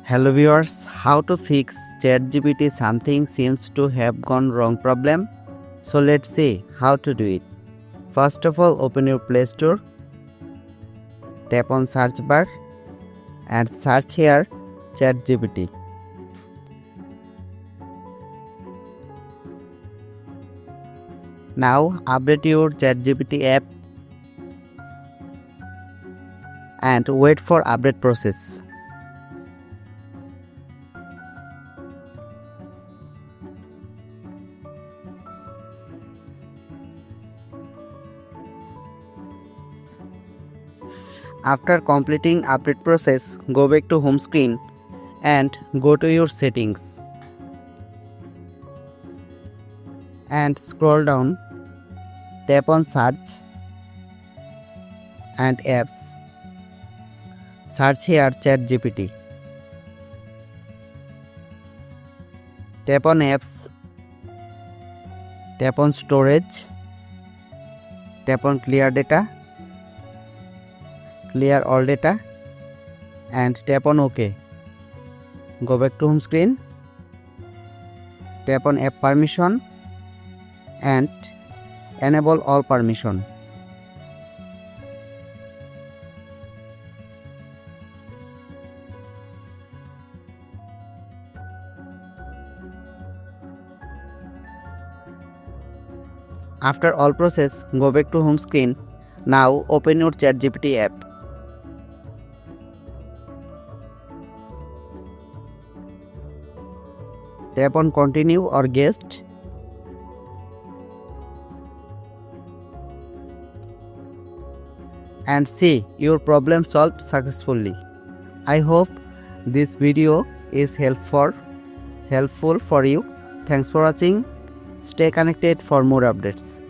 Hello viewers, how to fix Chatgpt something seems to have gone wrong problem. So let's see how to do it. First of all, open your Play Store, tap on search bar and search here Chatgpt. Now update your Chatgpt app and wait for update process. After completing update process, go back to home screen and go to your settings and scroll down, tap on search and apps. Search here Chatgpt. Tap on apps, tap on storage, tap on clear data, clear all data and tap on OK. Go back to home screen, tap on app permission and enable all permission. After all process, go back to home screen. Now open your Chatgpt app. Tap on continue or guest. And see your problem solved successfully. I hope this video is helpful for you. Thanks for watching. Stay connected for more updates.